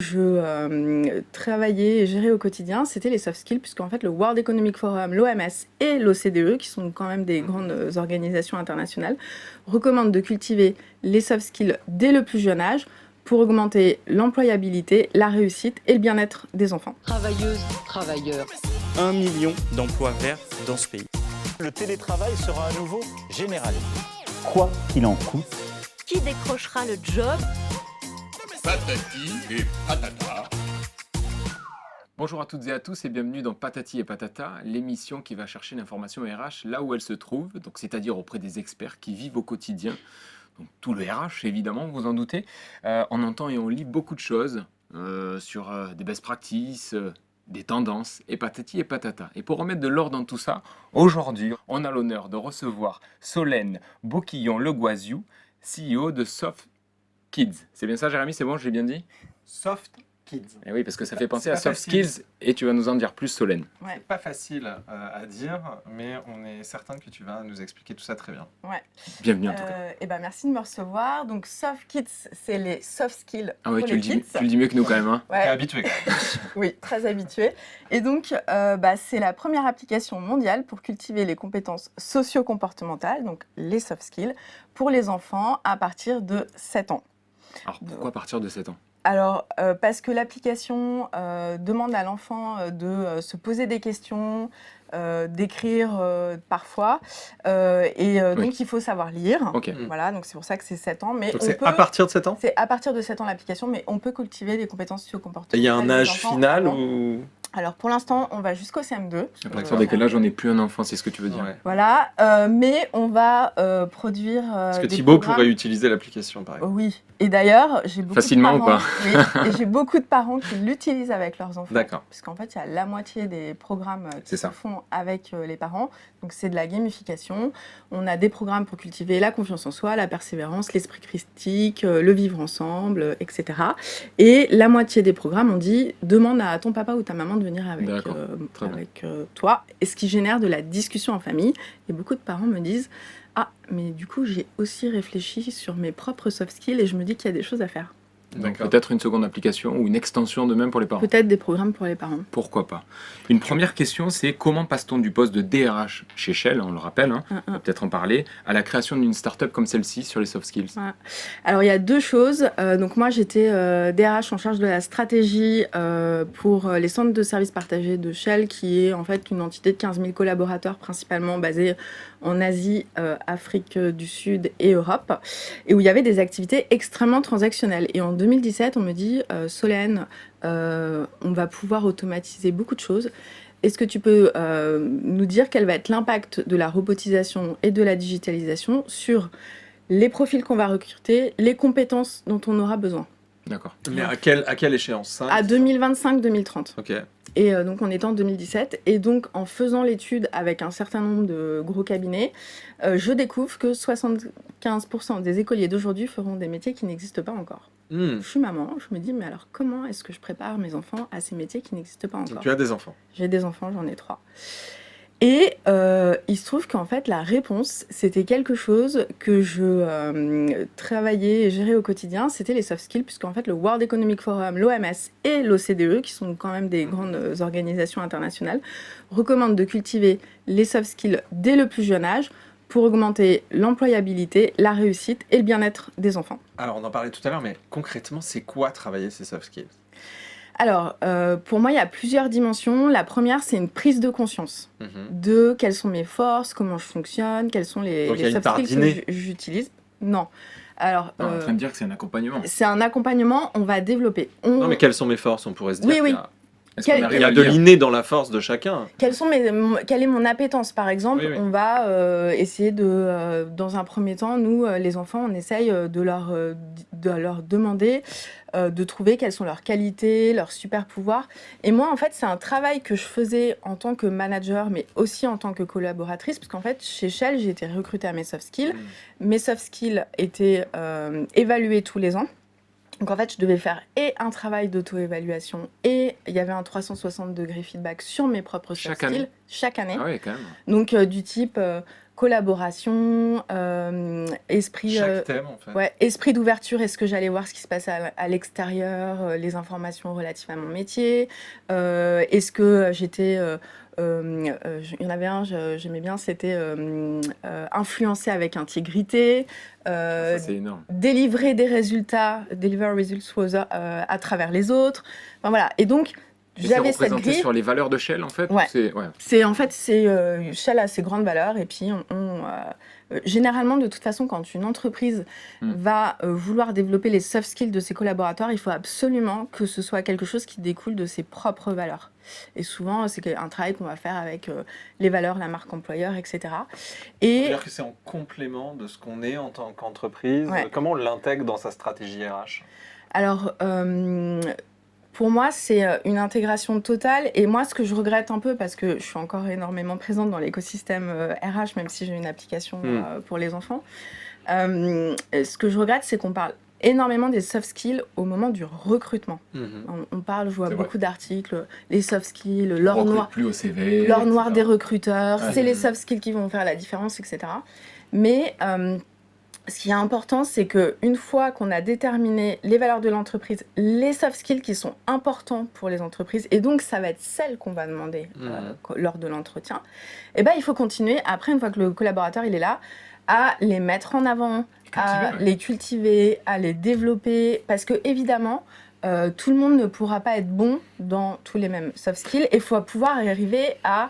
Je travaillais et gérais au quotidien, c'était les soft skills, puisqu'en fait le World Economic Forum, l'OMS et l'OCDE, qui sont quand même des grandes organisations internationales, recommandent de cultiver les soft skills dès le plus jeune âge pour augmenter l'employabilité, la réussite et le bien-être des enfants. Travailleuses, travailleurs. 1 million d'emplois verts dans ce pays. Le télétravail sera à nouveau généralisé. Quoi qu'il en coûte. Qui décrochera le job? Patati et patata. Bonjour à toutes et à tous et bienvenue dans Patati et Patata, l'émission qui va chercher l'information RH là où elle se trouve, donc c'est-à-dire auprès des experts qui vivent au quotidien. Donc tout le RH évidemment, vous en doutez. On entend et on lit beaucoup de choses sur des best practices, des tendances et patati et patata. Et pour remettre de l'ordre dans tout ça, aujourd'hui, on a l'honneur de recevoir Solène Boquillon-Le Goisiou, CEO de Soft Kids. C'est bien ça, Jérémy? C'est bon, j'ai bien dit? Soft Kids. Et oui, parce que ça fait penser C'est à pas Soft facile. Skills et tu vas nous en dire plus, Solène. Ouais. C'est pas facile à dire, mais on est certain que tu vas nous expliquer tout ça très bien. Ouais. Bienvenue en tout cas. Et ben merci de me recevoir. Donc Soft Kids, c'est les soft skills Ah oui, pour tu les le, dis, kids. tu le dis mieux que nous quand même. Hein. Ouais. T'es habitué quand même. Oui, très habitué. Et donc, c'est la première application mondiale pour cultiver les compétences socio-comportementales, donc les soft skills, pour les enfants à partir de 7 ans. Alors pourquoi à partir de 7 ans? Alors, parce que l'application demande à l'enfant de se poser des questions, d'écrire parfois, Oui. donc il faut savoir lire. Ok. Voilà, donc c'est pour ça que c'est 7 ans. Mais Donc on c'est peut... à partir de 7 ans? C'est à partir de 7 ans l'application, mais on peut cultiver les compétences socio-comportementales. Il y a un des âge enfants final avant. ou... Alors pour l'instant, on va jusqu'au CM2. À partir de quel âge on n'est plus un enfant, c'est ce que tu veux dire? Ouais. Voilà, mais on va produire Parce que des Thibaut programmes. pourrait utiliser l'application par exemple. Oui, et d'ailleurs, j'ai beaucoup Facilement de ou parents, pas oui, et j'ai beaucoup de parents qui l'utilisent avec leurs enfants. D'accord. Parce qu'en fait, il y a la moitié des programmes qui C'est se ça. font avec les parents. Donc c'est de la gamification. On a des programmes pour cultiver la confiance en soi, la persévérance, l'esprit critique, le vivre ensemble, etc. Et la moitié des programmes, on dit, demande à ton papa ou ta maman de venir D'accord. Très bien. avec toi. Et ce qui génère de la discussion en famille. Et beaucoup de parents me disent, ah, mais du coup, j'ai aussi réfléchi sur mes propres soft skills et je me dis qu'il y a des choses à faire. Donc D'accord. peut-être une seconde application ou une extension de même pour les parents. Peut-être des programmes pour les parents. Pourquoi pas? Une première question, c'est comment passe-t-on du poste de DRH chez Shell, on le rappelle, hein, on va peut-être en parler, à la création d'une start-up comme celle-ci sur les soft skills? Alors, il y a deux choses. Donc, moi, j'étais DRH en charge de la stratégie pour les centres de services partagés de Shell, qui est en fait une entité de 15 000 collaborateurs, principalement basée en Asie, Afrique du Sud et Europe, et où il y avait des activités extrêmement transactionnelles. Et en 2017, on me dit, Solène, on va pouvoir automatiser beaucoup de choses. Est-ce que tu peux nous dire quel va être l'impact de la robotisation et de la digitalisation sur les profils qu'on va recruter, les compétences dont on aura besoin? D'accord. Mais à quelle échéance? 5 À 2025-2030. Ok. Et donc, on est en 2017. Et donc, en faisant l'étude avec un certain nombre de gros cabinets, je découvre que 75% des écoliers d'aujourd'hui feront des métiers qui n'existent pas encore. Hmm. Je suis maman, je me dis, mais alors comment est-ce que je prépare mes enfants à ces métiers qui n'existent pas Donc encore? tu as des enfants. J'ai des enfants, j'en ai 3. Et il se trouve qu'en fait, la réponse, c'était quelque chose que je travaillais et gérais au quotidien, c'était les soft skills, puisqu'en fait, le World Economic Forum, l'OMS et l'OCDE, qui sont quand même des grandes organisations internationales, recommandent de cultiver les soft skills dès le plus jeune âge pour augmenter l'employabilité, la réussite et le bien-être des enfants. Alors on en parlait tout à l'heure, mais concrètement, c'est quoi travailler ces soft skills? Alors, pour moi, il y a plusieurs dimensions. La première, c'est une prise de conscience Mhm. de quelles sont mes forces, comment je fonctionne, quels sont Donc, il y a les une soft part skills d'inné. que j'utilise. Non. Alors, Non, on est en train de dire que c'est un accompagnement. c'est un accompagnement, on va développer. Non mais quelles sont mes forces? On pourrait se dire Oui, oui. Est-ce Quel- qu'on qu'il arrive y a à de lire? l'inné dans la force de chacun. Quelle est mon appétence, par exemple? Oui, oui. On va essayer de, dans un premier temps, nous, les enfants, on essaye de leur demander de trouver quelles sont leurs qualités, leurs super pouvoirs. Et moi, en fait, c'est un travail que je faisais en tant que manager, mais aussi en tant que collaboratrice, parce qu'en fait, chez Shell, j'ai été recrutée à mes soft skills. Mes soft skills étaient évalués tous les ans. Donc en fait, je devais faire et un travail d'auto-évaluation et il y avait un 360 degrés feedback sur mes propres soft Chaque skills année? chaque année. Ah oui, quand même. Donc du type collaboration, esprit... Chaque thème, en fait. Ouais, esprit d'ouverture, est-ce que j'allais voir ce qui se passe à l'extérieur, les informations relatives à mon métier, est-ce que j'étais... il y en avait un, j'aimais bien, c'était influencer avec intégrité, Ça, c'est énorme. délivrer des résultats, deliver results à travers les autres. Enfin, voilà. Et donc, Et c'est j'avais cette représenté grille. sur les valeurs de Shell, en fait. Ouais. Ouais. Shell a ses grandes valeurs et puis généralement de toute façon quand une entreprise va vouloir développer les soft skills de ses collaborateurs, il faut absolument que ce soit quelque chose qui découle de ses propres valeurs. Et souvent c'est un travail qu'on va faire avec les valeurs, la marque employeur, etc. Et C'est-à-dire que c'est en complément de ce qu'on est en tant qu'entreprise. Ouais. Comment on l'intègre dans sa stratégie RH? alors pour moi, c'est une intégration totale. Et moi, ce que je regrette un peu, parce que je suis encore énormément présente dans l'écosystème RH, même si j'ai une application pour les enfants, ce que je regrette, c'est qu'on parle énormément des soft skills au moment du recrutement. On parle, je vois C'est beaucoup d'articles, les soft skills, On l'or recrute noir, plus au CV. l'or noir etc. des recruteurs, Ouais. c'est les soft skills qui vont faire la différence, etc. Mais ce qui est important, c'est qu'une fois qu'on a déterminé les valeurs de l'entreprise, les soft skills qui sont importants pour les entreprises, et donc ça va être celles qu'on va demander lors de l'entretien, et ben, il faut continuer, après, une fois que le collaborateur il est là, à les mettre en avant, à les cultiver, à les développer, parce que évidemment, tout le monde ne pourra pas être bon dans tous les mêmes soft skills, et il faut pouvoir arriver à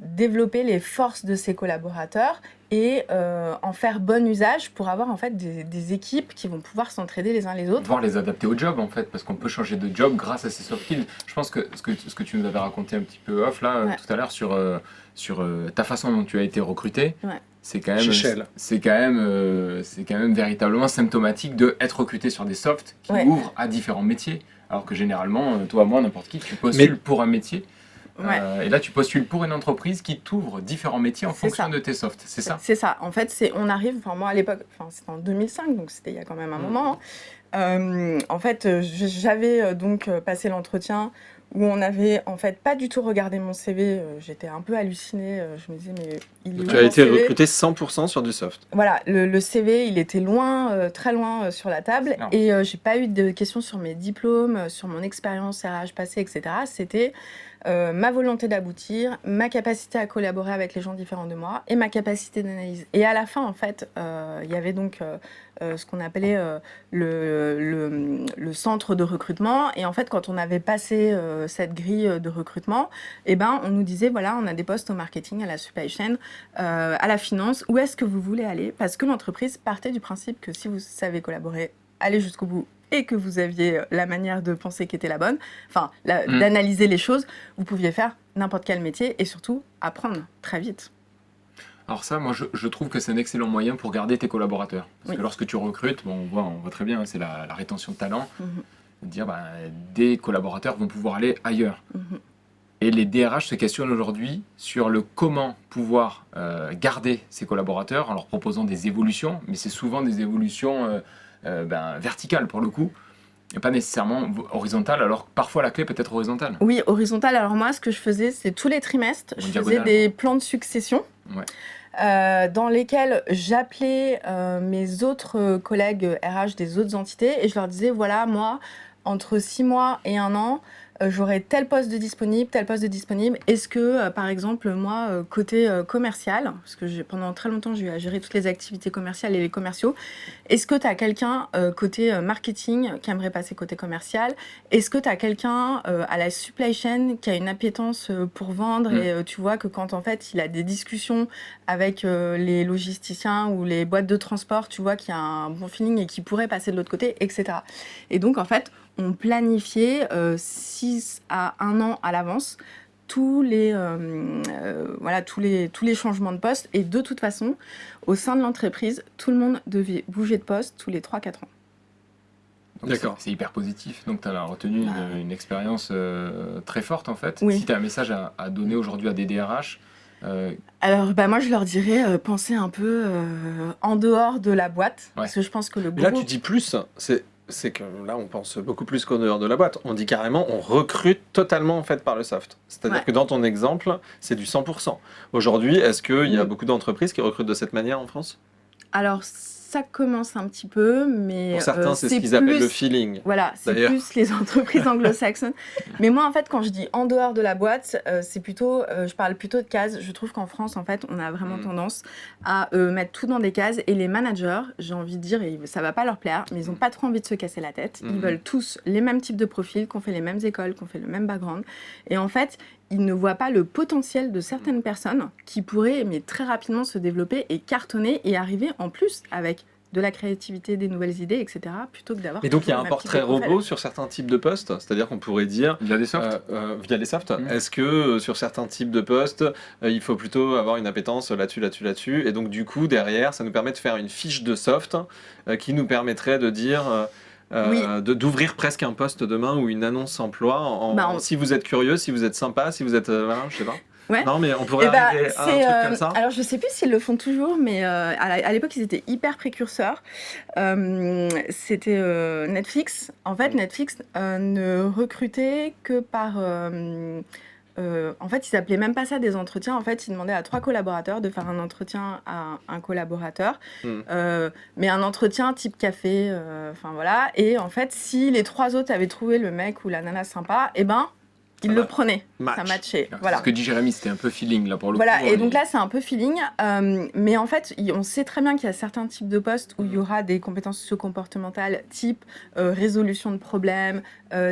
développer les forces de ses collaborateurs et en faire bon usage pour avoir en fait des équipes qui vont pouvoir s'entraider les uns les autres. Voir les adapter au job, en fait, parce qu'on peut changer de job grâce à ces soft skills. Je pense que ce que tu nous avais raconté un petit peu off là, tout à l'heure sur ta façon dont tu as été recruté, c'est quand même, Chez Shell. c'est quand même véritablement symptomatique d'être recruté sur des softs qui ouvrent à différents métiers. Alors que généralement, toi, moi, n'importe qui, tu postules pour un métier. Et là, tu postules pour une entreprise qui t'ouvre différents métiers en fonction de tes softs, c'est ça? C'est ça. En fait, on arrive, moi à l'époque, c'était en 2005, donc c'était il y a quand même un moment. En fait, j'avais donc passé l'entretien où on avait en fait pas du tout regardé mon CV. J'étais un peu hallucinée. Je me disais, mais il est où Tu as mon été CV? recruté 100% sur du soft. Voilà, le CV, il était loin, très loin sur la table. Non. Et j'ai pas eu de questions sur mes diplômes, sur mon expérience RH passée, etc. C'était ma volonté d'aboutir, ma capacité à collaborer avec les gens différents de moi et ma capacité d'analyse. Et à la fin, en fait, il y avait donc ce qu'on appelait le centre de recrutement. Et en fait, quand on avait passé cette grille de recrutement, eh ben, on nous disait, voilà, on a des postes au marketing, à la supply chain, à la finance. Où est-ce que vous voulez aller? Parce que l'entreprise partait du principe que si vous savez collaborer, allez jusqu'au bout et que vous aviez la manière de penser qui était la bonne, d'analyser les choses, vous pouviez faire n'importe quel métier et surtout apprendre très vite. Alors ça, moi, je trouve que c'est un excellent moyen pour garder tes collaborateurs. Parce que lorsque tu recrutes, on voit très bien, c'est la rétention de talent. De dire, des collaborateurs vont pouvoir aller ailleurs. Et les DRH se questionnent aujourd'hui sur le comment pouvoir garder ces collaborateurs en leur proposant des évolutions, mais c'est souvent des évolutions verticales pour le coup, et pas nécessairement horizontales, alors que parfois la clé peut être horizontale. Oui, horizontale. Alors moi, ce que je faisais, c'est tous les trimestres, je faisais des plans de succession. Dans lesquels j'appelais mes autres collègues RH des autres entités et je leur disais, voilà, moi, entre 6 mois et 1 an, j'aurai tel poste de disponible, tel poste de disponible. Est-ce que, par exemple, moi, côté commercial, parce que pendant très longtemps, j'ai eu à gérer toutes les activités commerciales et les commerciaux, est-ce que tu as quelqu'un côté marketing qui aimerait passer côté commercial? Est-ce que tu as quelqu'un à la supply chain qui a une appétence pour vendre et tu vois que quand, en fait, il a des discussions avec les logisticiens ou les boîtes de transport, tu vois qu'il y a un bon feeling et qu'il pourrait passer de l'autre côté, etc. Et donc, en fait, on planifiait 6 à 1 an à l'avance tous les changements de poste. Et de toute façon, au sein de l'entreprise, tout le monde devait bouger de poste tous les 3-4 ans. D'accord. C'est hyper positif. Donc, tu as retenu une expérience très forte, en fait. Oui. Si tu as un message à donner aujourd'hui à des DRH, alors, moi, je leur dirais, pensez un peu en dehors de la boîte. Parce que je pense que le gros... Et là, tu dis plus, c'est c'est que là, on pense beaucoup plus qu'en dehors de la boîte. On dit carrément, on recrute totalement en fait par le soft. C'est-à-dire Ouais. que dans ton exemple, c'est du 100%. Aujourd'hui, est-ce qu'il y a Mm. beaucoup d'entreprises qui recrutent de cette manière en France? Alors, ça commence un petit peu, mais Pour certains, c'est ce qu'ils appellent plus- le feeling. Voilà, c'est D'ailleurs. plus les entreprises anglo-saxonnes. Mais moi, en fait, quand je dis en dehors de la boîte, c'est plutôt, je parle plutôt de cases. Je trouve qu'en France, en fait, on a vraiment tendance à mettre tout dans des cases. Et les managers, j'ai envie de dire, et ça va pas leur plaire, mais ils ont pas trop envie de se casser la tête. Ils veulent tous les mêmes types de profils, qu'on fait les mêmes écoles, qu'on fait le même background. Et en fait, ils ne voient pas le potentiel de certaines personnes qui pourraient, mais très rapidement, se développer et cartonner et arriver en plus avec de la créativité, des nouvelles idées, etc., plutôt que d'avoir... Et donc, il y a toujours un le même portrait type de profil. robot sur certains types de postes. C'est-à-dire qu'on pourrait dire, Il y a des softs. via les softs, Mhm. est-ce que sur certains types de postes, il faut plutôt avoir une appétence là-dessus. Et donc, du coup, derrière, ça nous permet de faire une fiche de soft qui nous permettrait de dire... Oui. d'ouvrir presque un poste demain ou une annonce emploi si vous êtes curieux, si vous êtes sympa, si vous êtes voilà, je sais pas. Ouais. Non mais on pourrait Eh ben, arriver à un truc comme ça. alors je sais plus s'ils le font toujours, mais à l'époque ils étaient hyper précurseurs. C'était Netflix. En fait, Netflix ne recrutait que par... en fait, ils appelaient même pas ça des entretiens. En fait, ils demandaient à 3 collaborateurs de faire un entretien à un collaborateur, mais un entretien type café. Enfin voilà. Et en fait, si les 3 autres avaient trouvé le mec ou la nana sympa, eh ben ils le prenaient. Ça matchait. Voilà. Ce que dit Jérémy, c'était un peu feeling là pour le Voilà, coup. et donc là, c'est un peu feeling. Mais en fait, on sait très bien qu'il y a certains types de postes où il y aura des compétences socio-comportementales, type résolution de problèmes,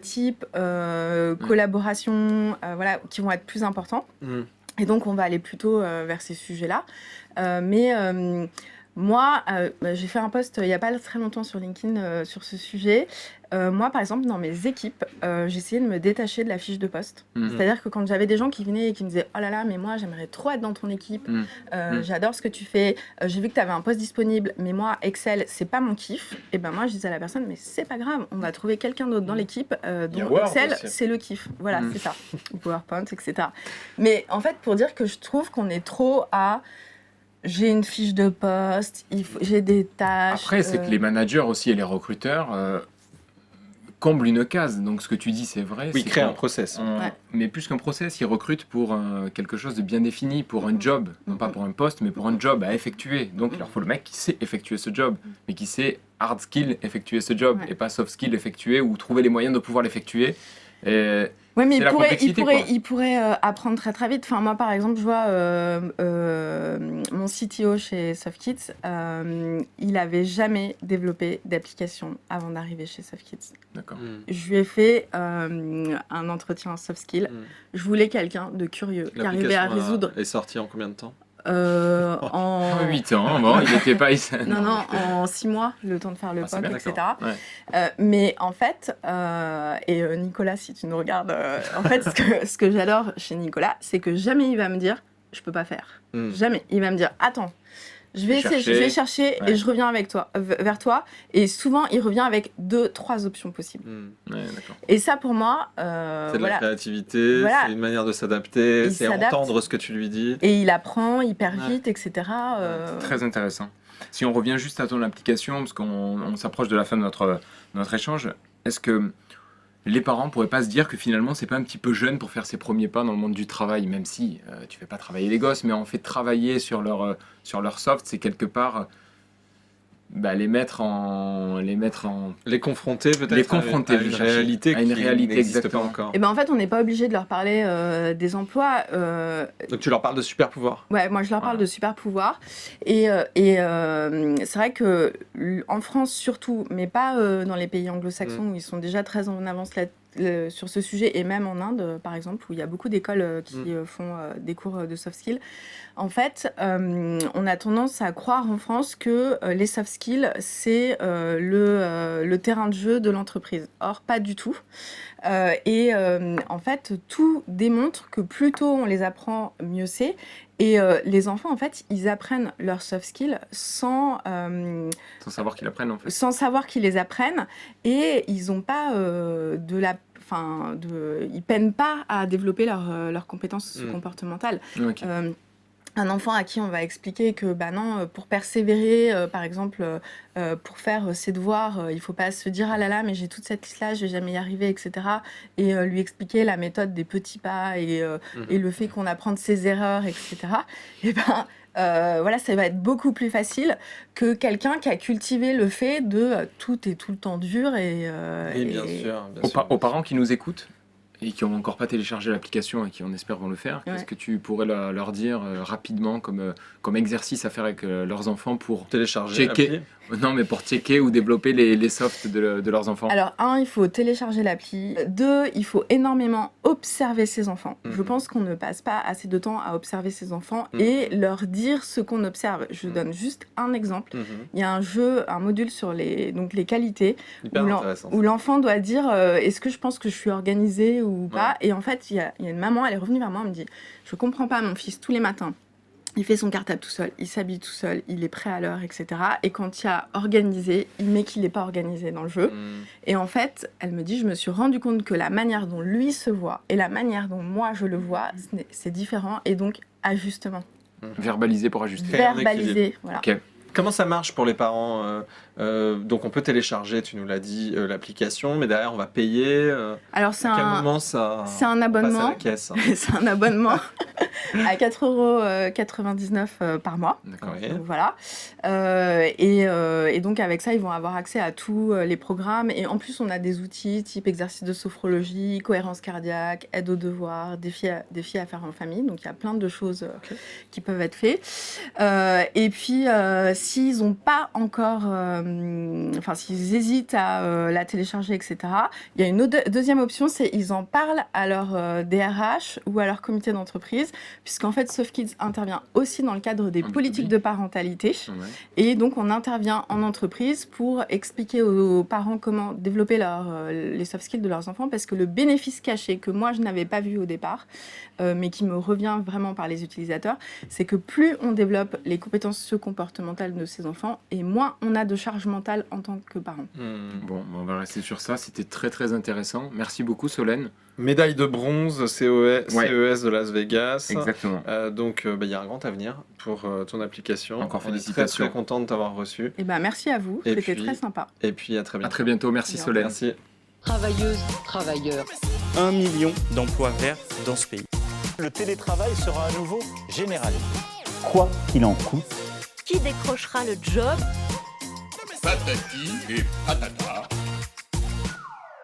type collaboration, voilà, qui vont être plus importants. Et donc, on va aller plutôt vers ces sujets-là. Moi, j'ai fait un post il n'y a pas très longtemps sur LinkedIn sur ce sujet. Moi, par exemple, dans mes équipes, j'essayais de me détacher de la fiche de poste. C'est-à-dire que quand j'avais des gens qui venaient et qui me disaient « Oh là là, mais moi, j'aimerais trop être dans ton équipe. J'adore ce que tu fais. J'ai vu que tu avais un poste disponible, mais moi, Excel, c'est pas mon kiff. » Et ben moi, je disais à la personne « Mais c'est pas grave, on va trouver quelqu'un d'autre dans l'équipe dont Word Excel, aussi. c'est le kiff. » Voilà, c'est ça. Ou PowerPoint, etc. Mais en fait, pour dire que je trouve qu'on est trop à... J'ai une fiche de poste, j'ai des tâches. Après, c'est que les managers aussi et les recruteurs comblent une case. Donc, ce que tu dis, c'est vrai. Oui, c'est créer qu'on- un process. Ouais. Mais plus qu'un process, ils recrutent pour quelque chose de bien défini, pour un job. Non pas pour un poste, mais pour un job à effectuer. Donc, il leur faut le mec qui sait effectuer ce job, mais qui sait hard skill effectuer ce job, Ouais. et pas soft skill effectuer ou trouver les moyens de pouvoir l'effectuer. Et Oui, mais c'est la complexité, quoi. il pourrait apprendre très très vite. Enfin, moi, par exemple, je vois mon CTO chez SoftKids, il n'avait jamais développé d'application avant d'arriver chez SoftKids. D'accord. Je lui ai fait un entretien soft skill. Je voulais quelqu'un de curieux, qui arrivait à résoudre est sortie en combien de temps? en... 8 ans, bon, il n'était pas ici. Non, en 6 mois, le temps de faire le Ah, c'est POC, bien, etc. Ouais. Mais en fait, Nicolas, si tu nous regardes, en fait, ce que j'adore chez Nicolas, c'est que jamais il va me dire « je peux pas faire ». Jamais. Il va me dire « attends, je vais chercher Ouais. et je reviens vers toi ». Et souvent, il revient avec 2-3 options possibles. Ouais, d'accord. Et ça, pour moi, C'est de la voilà. créativité, Voilà. c'est une manière de s'adapter, Il c'est s'adapte. entendre ce que tu lui dis. Et il apprend hyper Ouais. vite, etc. Très intéressant. Si on revient juste à ton application, parce qu'on s'approche de la fin de notre échange, est-ce que les parents pourraient pas se dire que finalement c'est pas un petit peu jeune pour faire ses premiers pas dans le monde du travail, même si tu fais pas travailler les gosses, mais en fait travailler sur leur soft, c'est quelque part les mettre en Les confronter peut-être Les confronter, à je une cherchais. réalité À une qui réalité, n'existe pas exactement. encore. Et ben en fait, on n'est pas obligé de leur parler des emplois. Donc tu leur parles de super pouvoirs. Ouais, moi je leur parle Voilà. de super pouvoirs. Et c'est vrai que en France surtout, mais pas dans les pays anglo-saxons où ils sont déjà très en avance sur ce sujet, et même en Inde par exemple, où il y a beaucoup d'écoles qui font des cours de soft skills. En fait, on a tendance à croire en France que les soft skills, c'est le terrain de jeu de l'entreprise. Or, pas du tout. En fait, tout démontre que plus tôt on les apprend, mieux c'est. Et les enfants, en fait, ils apprennent leurs soft skills sans savoir qu'ils apprennent en fait. savoir qu'ils les apprennent, et ils n'ont pas ils peinent pas à développer leurs compétences comportementales. Ok. un enfant à qui on va expliquer que bah non, pour persévérer, par exemple, pour faire ses devoirs, il ne faut pas se dire ah là là, mais j'ai toute cette liste-là, je vais jamais y arriver, etc. Et lui expliquer la méthode des petits pas et le fait qu'on apprend de ses erreurs, etc. Et ben voilà, ça va être beaucoup plus facile que quelqu'un qui a cultivé le fait de tout est tout le temps dur et Bien sûr. Bien sûr. Aux parents qui nous écoutent et qui n'ont encore pas téléchargé l'application et qui, on espère, vont le faire, Ouais. qu'est-ce que tu pourrais leur dire rapidement comme exercice à faire avec leurs enfants pour Télécharger checker, l'appli. non, mais pour checker ou développer les softs de leurs enfants? Alors, 1, il faut télécharger l'appli. 2, il faut énormément observer ses enfants. Je pense qu'on ne passe pas assez de temps à observer ses enfants et leur dire ce qu'on observe. Je donne juste un exemple. Il y a un module sur les qualités Hyper intéressant. où l'enfant doit dire est-ce que je pense que je suis organisée ou pas. Et en fait, il y a une maman, elle est revenue vers moi, elle me dit je comprends pas, mon fils, tous les matins, il fait son cartable tout seul, il s'habille tout seul, il est prêt à l'heure, etc. Et quand il y a organisé, il met qu'il n'est pas organisé dans le jeu. Et en fait, elle me dit, je me suis rendu compte que la manière dont lui se voit et la manière dont moi je le vois, c'est différent. Et donc, ajustement. Verbaliser pour ajuster. Faire un Verbaliser, voilà. Ok. Comment ça marche pour les parents donc on peut télécharger, tu nous l'as dit, l'application, mais derrière on va payer. Alors, c'est à quel un moment ça c'est un passe à abonnement. la caisse? C'est un abonnement à 4,99 € par mois. D'accord. Oui. Donc, voilà. Et donc avec ça, ils vont avoir accès à tous les programmes. Et en plus, on a des outils type exercice de sophrologie, cohérence cardiaque, aide aux devoirs, défis à faire en famille. Donc il y a plein de choses qui peuvent être faites. Et puis, s'ils n'ont pas encore... s'ils hésitent à la télécharger, etc., il y a une deuxième option, c'est ils en parlent à leur DRH ou à leur comité d'entreprise, puisqu'en fait, SoftKids intervient aussi dans le cadre des politiques de parentalité. Ouais. Et donc, on intervient en entreprise pour expliquer aux parents comment développer les soft skills de leurs enfants, parce que le bénéfice caché que moi, je n'avais pas vu au départ, mais qui me revient vraiment par les utilisateurs, c'est que plus on développe les compétences socio-comportementales de ces enfants, et moins on a de charge mentale en tant que parent. Bon, on va rester sur ça. C'était très très intéressant. Merci beaucoup, Solène. Médaille de bronze CES de Las Vegas. Exactement. Donc il y a un grand avenir pour ton application. Encore On est félicitations. très content de t'avoir reçu. Et ben merci à vous, Et c'était puis- très sympa. Et puis à très À bientôt. très bientôt. Merci, Bien. Solène. Merci. Travailleuses, travailleurs. 1 million d'emplois verts dans ce pays. Le télétravail sera à nouveau généralisé. Quoi qu'il en coûte. Qui décrochera le job? Patati et patata.